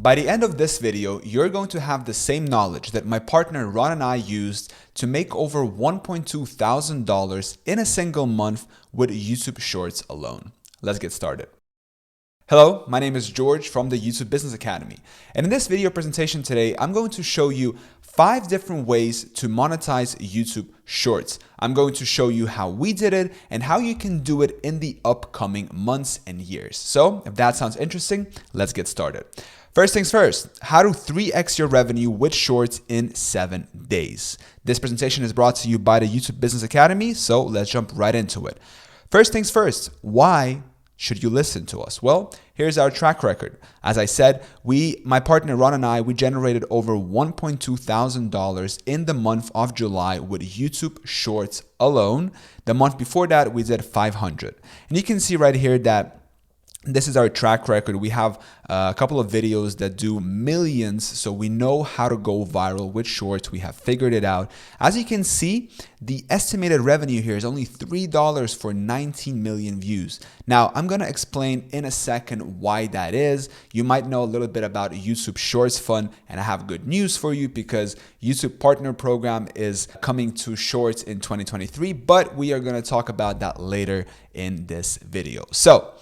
By the end of this video, you're going to have the same knowledge that my partner Ron and I used to make over $1.2 thousand in a single month with YouTube Shorts alone. Let's get started. Hello, my name is George from the YouTube Business Academy. And in this video presentation today, I'm going to show you 5 different ways to monetize YouTube Shorts. I'm going to show you how we did it and how you can do it in the upcoming months and years. So if that sounds interesting, let's get started. First things first, how to 3x your revenue with Shorts in 7 days. This presentation is brought to you by the YouTube Business Academy, so let's jump right into it. First things first, why should you listen to us? Well, here's our track record. As I said, my partner Ron and I, we generated over $1.2 thousand in the month of July with YouTube Shorts alone. The month before that, we did 500. And you can see right here that this is our track record. We have a couple of videos that do millions, so we know how to go viral with Shorts. We have figured it out. As you can see, the estimated revenue here is only $3 for 19 million views. Now, I'm going to explain in a second why that is. You might know a little bit about YouTube Shorts Fund, and I have good news for you because YouTube Partner Program is coming to Shorts in 2023, but we are going to talk about that later in this video. So,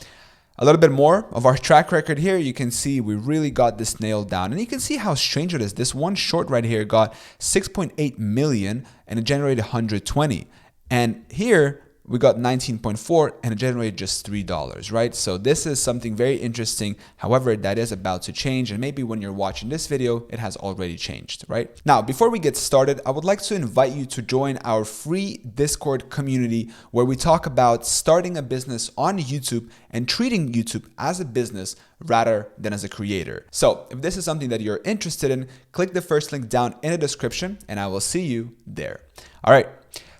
a little bit more of our track record here. You can see we really got this nailed down, and you can see how strange it is. This one short right here got 6.8 million and it generated 120. And here we got 19.4 and it generated just $3, right? So this is something very interesting. However, that is about to change, and maybe when you're watching this video, it has already changed, right? Now, before we get started, I would like to invite you to join our free Discord community where we talk about starting a business on YouTube and treating YouTube as a business rather than as a creator. So if this is something that you're interested in, click the first link down in the description and I will see you there. All right.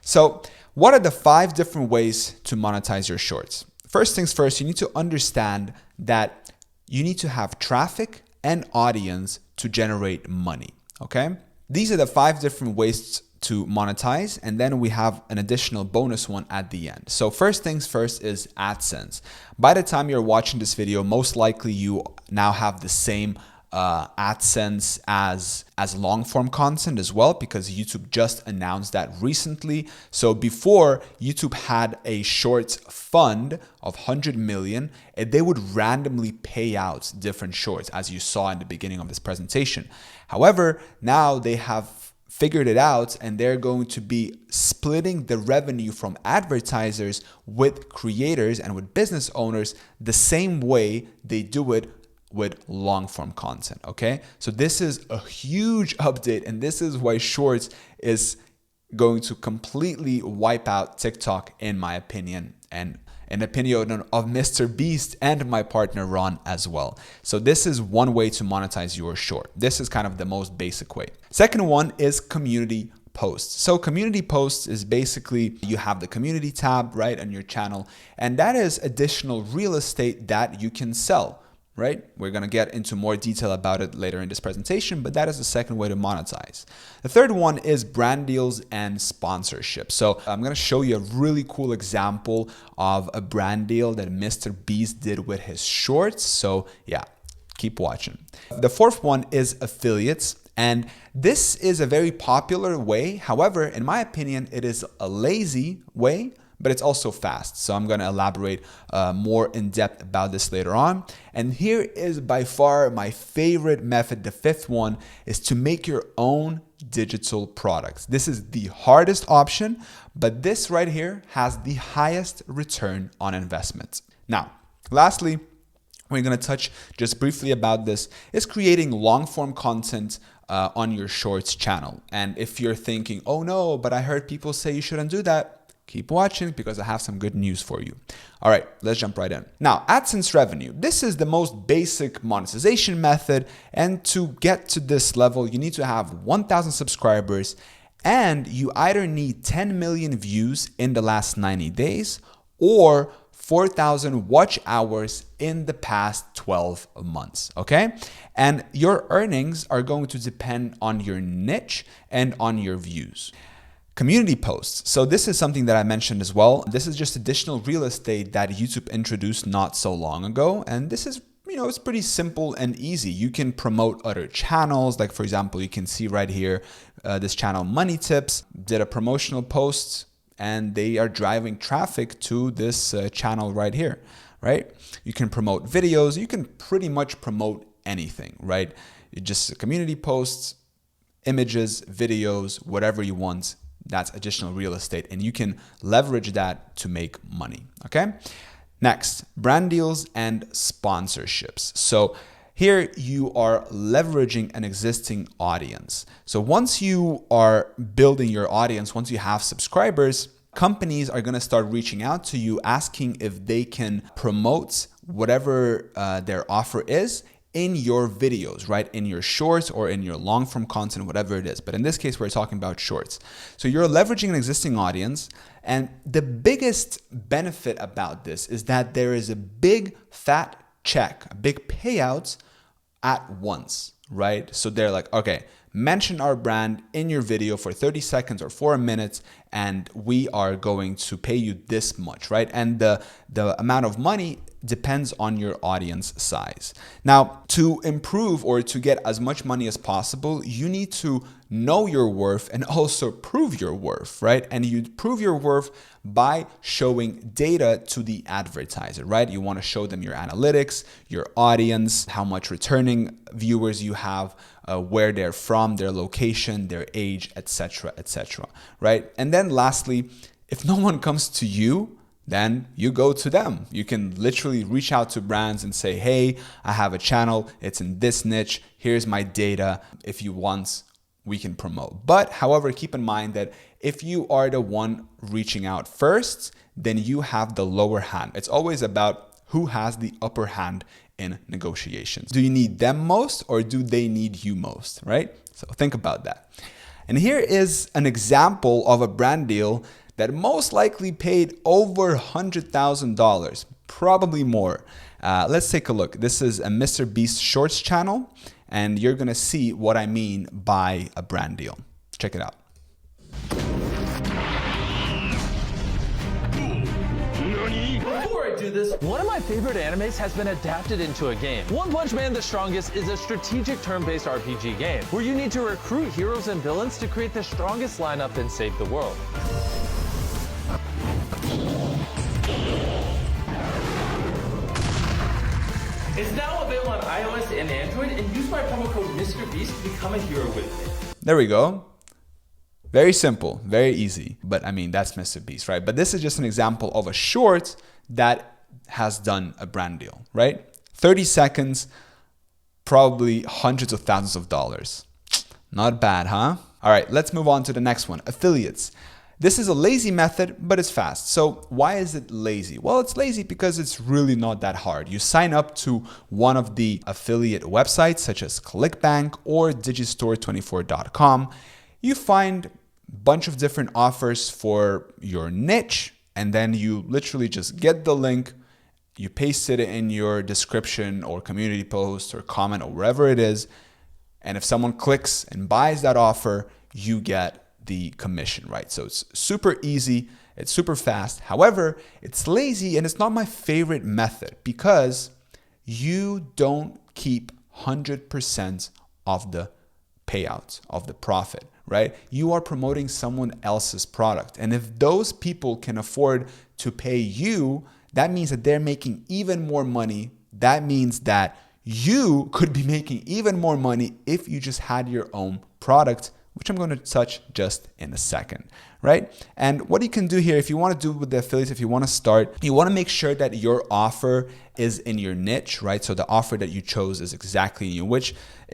So what are the 5 different ways to monetize your shorts? First things first, you need to understand that you need to have traffic and audience to generate money, okay? These are the 5 different ways to monetize, and then we have an additional bonus one at the end. So first things first is AdSense. By the time you're watching this video, most likely you now have the same AdSense as long form content as well, because YouTube just announced that recently. So before, YouTube had a shorts fund of 100 million and they would randomly pay out different shorts, as you saw in the beginning of this presentation. However, now they have figured it out and they're going to be splitting the revenue from advertisers with creators and with business owners the same way they do it with long form content. Okay, so this is a huge update, and this is why Shorts is going to completely wipe out TikTok, in my opinion, and an opinion of Mr. Beast and my partner Ron as well. So this is one way to monetize your short. This is kind of the most basic way. Second one is community posts. So community posts is basically you have the community tab right on your channel, and that is additional real estate that you can sell. Right? We're going to get into more detail about it later in this presentation, but that is the second way to monetize. The third one is brand deals and sponsorship. So I'm going to show you a really cool example of a brand deal that Mr. Beast did with his shorts. So yeah, keep watching. The fourth one is affiliates. And this is a very popular way. However, in my opinion, it is a lazy way, but it's also fast. So I'm going to elaborate more in depth about this later on. And here is by far my favorite method. The fifth one is to make your own digital products. This is the hardest option, but this right here has the highest return on investment. Now, lastly, we're going to touch just briefly about this, is creating long form content on your shorts channel. And if you're thinking, oh no, but I heard people say you shouldn't do that, keep watching because I have some good news for you. All right, let's jump right in. Now, AdSense Revenue. This is the most basic monetization method. And to get to this level, you need to have 1,000 subscribers and you either need 10 million views in the last 90 days or 4,000 watch hours in the past 12 months, okay? And your earnings are going to depend on your niche and on your views. Community posts. So this is something that I mentioned as well. This is just additional real estate that YouTube introduced not so long ago. And this is it's pretty simple and easy. You can promote other channels. Like for example, you can see right here, this channel Money Tips did a promotional post and they are driving traffic to this channel right here, right? You can promote videos. You can pretty much promote anything, right? Just community posts, images, videos, whatever you want. That's additional real estate, and you can leverage that to make money, okay? Next, brand deals and sponsorships. So here you are leveraging an existing audience. So once you are building your audience, once you have subscribers, companies are going to start reaching out to you asking if they can promote whatever their offer is in your videos, right? In your shorts or in your long form content, whatever it is. But in this case, we're talking about shorts. So you're leveraging an existing audience. And the biggest benefit about this is that there is a big fat check, a big payout at once, right? So they're like, okay, mention our brand in your video for 30 seconds or for a minute, and we are going to pay you this much, right? And the amount of money depends on your audience size. Now, to improve or to get as much money as possible, you need to know your worth and also prove your worth, right? And you prove your worth by showing data to the advertiser, right? You want to show them your analytics, your audience, how much returning viewers you have, where they're from, their location, their age, etc., right? And then lastly, if no one comes to you, then you go to them. You can literally reach out to brands and say, hey, I have a channel. It's in this niche. Here's my data. If you want, we can promote. But however, keep in mind that if you are the one reaching out first, then you have the lower hand. It's always about who has the upper hand in negotiations. Do you need them most or do they need you most, right? So think about that. And here is an example of a brand deal that most likely paid over $100,000, probably more. Let's take a look. This is a Mr. Beast Shorts channel, and you're gonna see what I mean by a brand deal. Check it out. Before I do this, one of my favorite animes has been adapted into a game. One Punch Man: The Strongest is a strategic turn-based RPG game where you need to recruit heroes and villains to create the strongest lineup and save the world. It's now available on iOS and Android, and use my promo code MrBeast to become a hero with me. There we go. Very simple, very easy. But I mean, that's Mr. Beast, right? But this is just an example of a short that has done a brand deal, right? 30 seconds, probably hundreds of thousands of dollars. Not bad, huh? All right, let's move on to the next one, affiliates. This is a lazy method, but it's fast. So why is it lazy? Well, it's lazy because it's really not that hard. You sign up to one of the affiliate websites such as ClickBank or Digistore24.com. You find a bunch of different offers for your niche, and then you literally just get the link, you paste it in your description or community post or comment or wherever it is. And if someone clicks and buys that offer, you get the commission, right? So it's super easy, it's super fast. However, it's lazy and it's not my favorite method because you don't keep 100% of the payout, of the profit, right? You are promoting someone else's product. And if those people can afford to pay you, that means that they're making even more money. That means that you could be making even more money if you just had your own product, which I'm going to touch just in a second, right? And what you can do here, if you want to do with the affiliates, if you want to start, you want to make sure that your offer is in your niche, right? So the offer that you chose is exactly in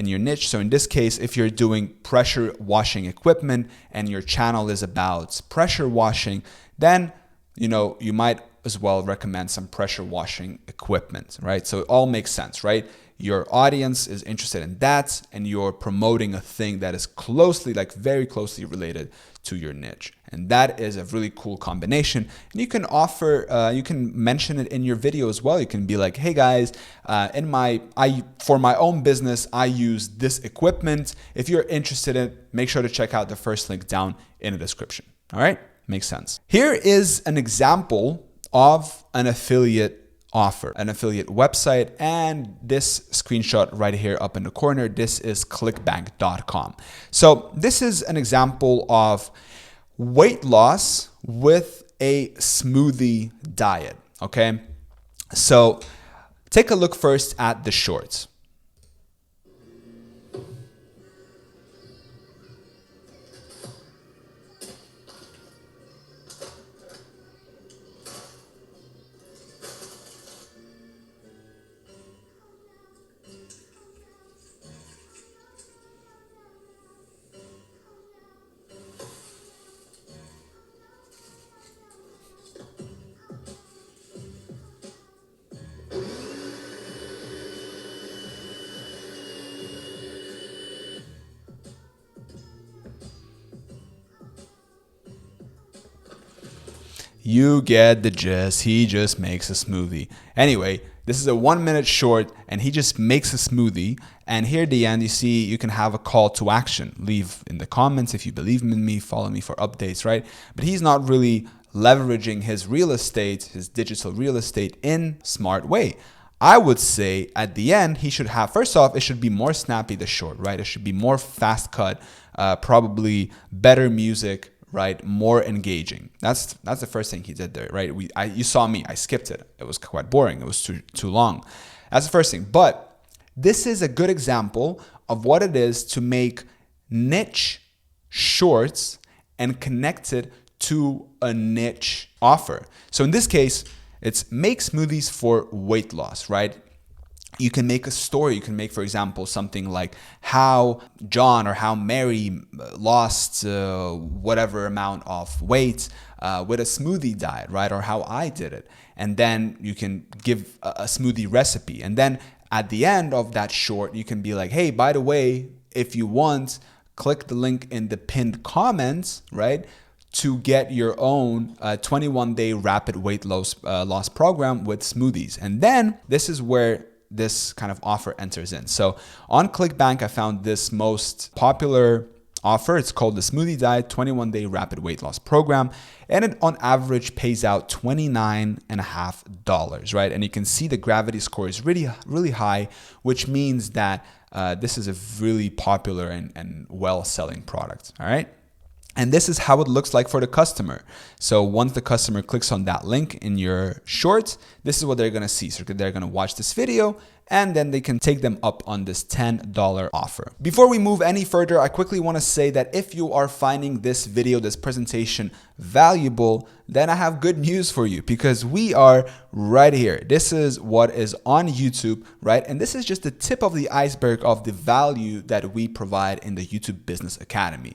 your niche. So in this case, if you're doing pressure washing equipment and your channel is about pressure washing, then you might as well recommend some pressure washing equipment, right? So it all makes sense, right? Your audience is interested in that, and you're promoting a thing that is closely, like very closely related to your niche. And that is a really cool combination. And you can offer, you can mention it in your video as well. You can be like, hey guys, for my own business, I use this equipment. If you're interested in it, make sure to check out the first link down in the description. All right, makes sense. Here is an example of an affiliate offer, an affiliate website, and this screenshot right here up in the corner, this is clickbank.com. So this is an example of weight loss with a smoothie diet, okay? So take a look first at the shorts. You get the gist. He just makes a smoothie. Anyway, this is a 1 minute short and he just makes a smoothie. And here at the end, you see you can have a call to action. Leave in the comments if you believe in me, follow me for updates, right? But he's not really leveraging his real estate, his digital real estate in a smart way. I would say at the end, he should have, first off, it should be more snappy, the short, right? It should be more fast cut, probably better music, right? More engaging. That's the first thing he did there, right? You saw me, I skipped it. It was quite boring. It was too long. That's the first thing. But this is a good example of what it is to make niche shorts and connect it to a niche offer. So in this case, it's make smoothies for weight loss, right? You can make a story. You can make, for example, something like how John or how Mary lost whatever amount of weight with a smoothie diet, right? Or how I did it. And then you can give a smoothie recipe. And then at the end of that short, you can be like, hey, by the way, if you want, click the link in the pinned comments, right? To get your own 21-day rapid weight loss program with smoothies. And then this is where this kind of offer enters in. So on ClickBank, I found this most popular offer. It's called the Smoothie Diet 21-Day Rapid Weight Loss Program. And it on average pays out $29.50, right? And you can see the gravity score is really, really high, which means that this is a really popular and well-selling product, all right? And this is how it looks like for the customer. So once the customer clicks on that link in your shorts, this is what they're going to see. So they're going to watch this video and then they can take them up on this $10 offer. Before we move any further, I quickly want to say that if you are finding this video, this presentation valuable, then I have good news for you because we are right here. This is what is on YouTube, right? And this is just the tip of the iceberg of the value that we provide in the YouTube Business Academy.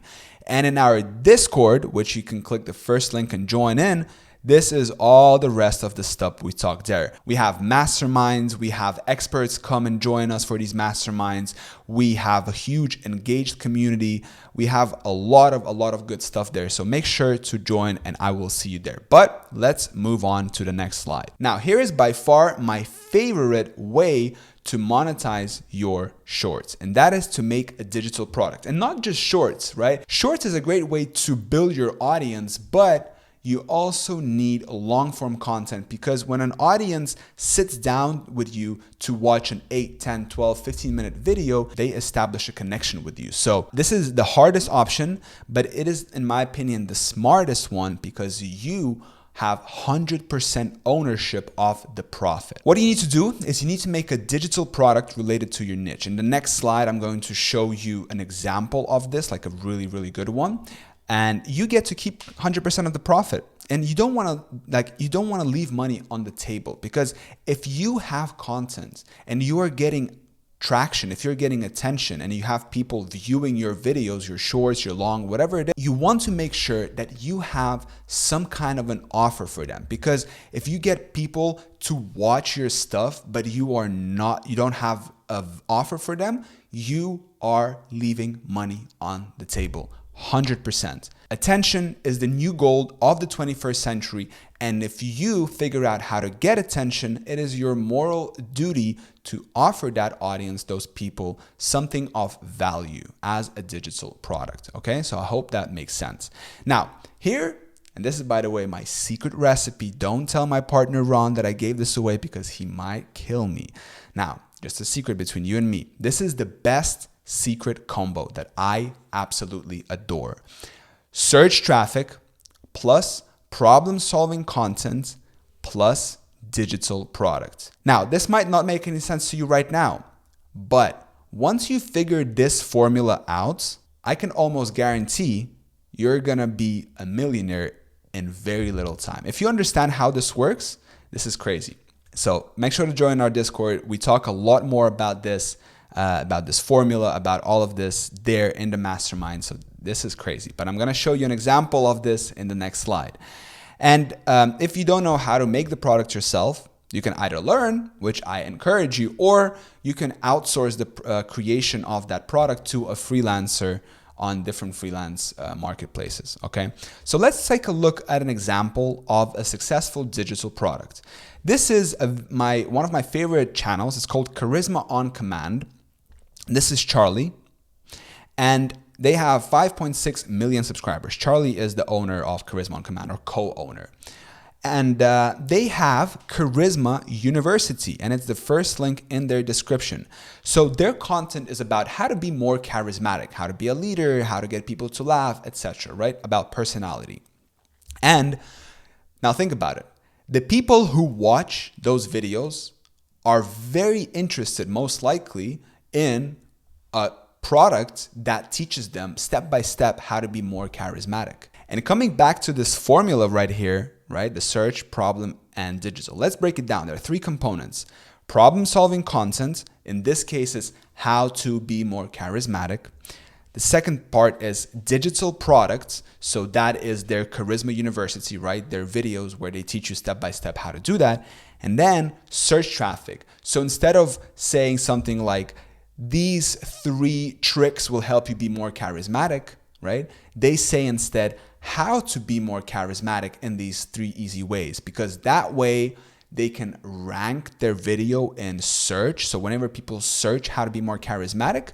And in our Discord, which you can click the first link and join in, this is all the rest of the stuff we talked there. We have masterminds, we have experts come and join us for these masterminds. We have a huge engaged community. We have a lot of good stuff there. So make sure to join and I will see you there. But let's move on to the next slide. Now, here is by far my favorite way to monetize your shorts, and that is to make a digital product. And not just shorts, right? Shorts is a great way to build your audience, but you also need long form content because when an audience sits down with you to watch an 8, 10, 12, 15 minute video, they establish a connection with you. So this is the hardest option, but it is, in my opinion, the smartest one because you have 100% ownership of the profit. What you need to do is you need to make a digital product related to your niche. In the next slide, I'm going to show you an example of this, like a really, really good one. And you get to keep 100% of the profit. And you don't want to leave money on the table because if you have content and you are getting traction, if you're getting attention and you have people viewing your videos, your shorts, your long, whatever it is, you want to make sure that you have some kind of an offer for them. Because if you get people to watch your stuff, but you don't have an offer for them, you are leaving money on the table. 100%. Attention is the new gold of the 21st century. And if you figure out how to get attention, it is your moral duty to offer that audience, those people, something of value as a digital product. Okay, so I hope that makes sense. Now, here, And this is, by the way, my secret recipe. Don't tell my partner Ron that I gave this away because he might kill me. Now, just a secret between you and me. This is the best secret combo that I absolutely adore. Search traffic plus problem-solving content plus digital product. Now, this might not make any sense to you right now, but once you figure this formula out, I can almost guarantee you're gonna be a millionaire in very little time. If you understand how this works, this is crazy. So make sure to join our Discord. We talk a lot more about this formula, about all of this there in the mastermind. So this is crazy, but I'm gonna show you an example of this in the next slide. And if you don't know how to make the product yourself, you can either learn, which I encourage you, or you can outsource the creation of that product to a freelancer on different freelance marketplaces, okay? So let's take a look at an example of a successful digital product. This is one of my favorite channels. It's called Charisma on Command. This is Charlie, and they have 5.6 million subscribers. Charlie is the owner of Charisma on Command, or co-owner. And they have Charisma University, and it's the first link in their description. So their content is about how to be more charismatic, how to be a leader, how to get people to laugh, etc., right? About personality. And now think about it. The people who watch those videos are very interested, most likely, in a product that teaches them step by step how to be more charismatic. And coming back to this formula right here, right? The search, problem, and digital. Let's break it down. There are three components. Problem-solving content. In this case, is how to be more charismatic. The second part is digital products. So that is their Charisma University, right? Their videos where they teach you step by step how to do that. And then search traffic. So instead of saying something like, these 3 tricks will help you be more charismatic, right? They say instead how to be more charismatic in these 3 easy ways, because that way they can rank their video in search. So whenever people search how to be more charismatic,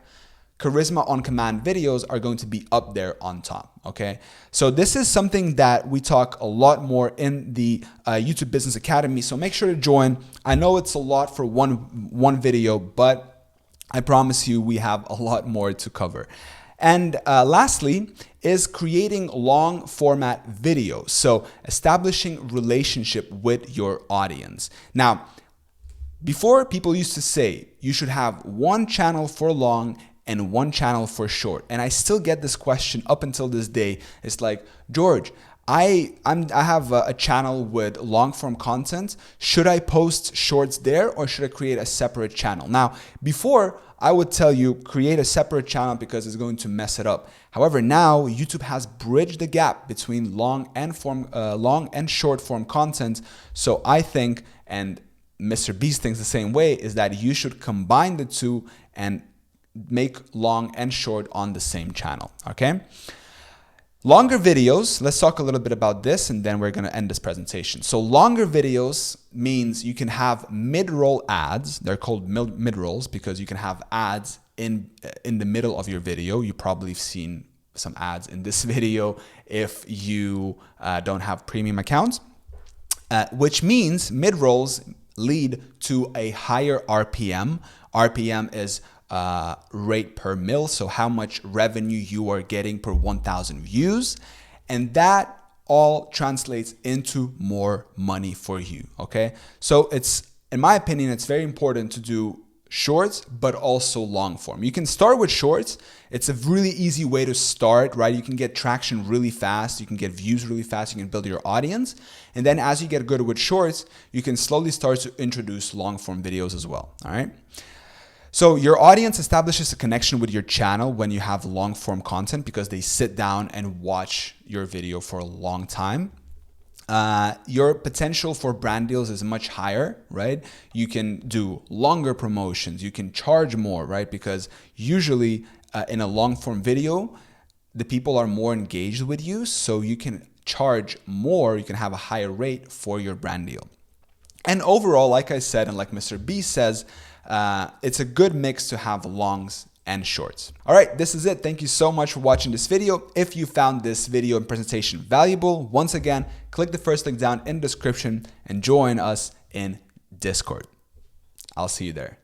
Charisma on Command videos are going to be up there on top, okay? So this is something that we talk a lot more in the YouTube Business Academy. So make sure to join. I know it's a lot for one video, but I promise you we have a lot more to cover. And lastly is creating long format videos. So establishing relationship with your audience. Now, before, people used to say you should have one channel for long and one channel for short. And I still get this question up until this day. It's like, George, I have a channel with long form content. Should I post shorts there, or should I create a separate channel? Now, before I would tell you create a separate channel because it's going to mess it up. However, now YouTube has bridged the gap between long and short form content. So I think, and Mr. Beast thinks the same way, is that you should combine the two and make long and short on the same channel, okay? Longer videos, let's talk a little bit about this and then we're gonna end this presentation. So longer videos means you can have mid-roll ads. They're called mid-rolls because you can have ads in the middle of your video. You probably have seen some ads in this video if you don't have premium accounts, which means mid-rolls lead to a higher RPM. RPM is rate per mil, so how much revenue you are getting per 1,000 views, and that all translates into more money for you, okay? So it's, in my opinion, it's very important to do shorts, but also long form. You can start with shorts. It's a really easy way to start, right? You can get traction really fast. You can get views really fast. You can build your audience. And then as you get good with shorts, you can slowly start to introduce long form videos as well, all right? So your audience establishes a connection with your channel when you have long form content because they sit down and watch your video for a long time. Your potential for brand deals is much higher, right? You can do longer promotions. You can charge more, right? Because usually in a long form video, the people are more engaged with you. So you can charge more. You can have a higher rate for your brand deal. And overall, like I said, and like Mr. B says, it's a good mix to have longs and shorts. All right, this is it. Thank you so much for watching this video. If you found this video and presentation valuable, once again, click the first link down in the description and join us in Discord. I'll see you there.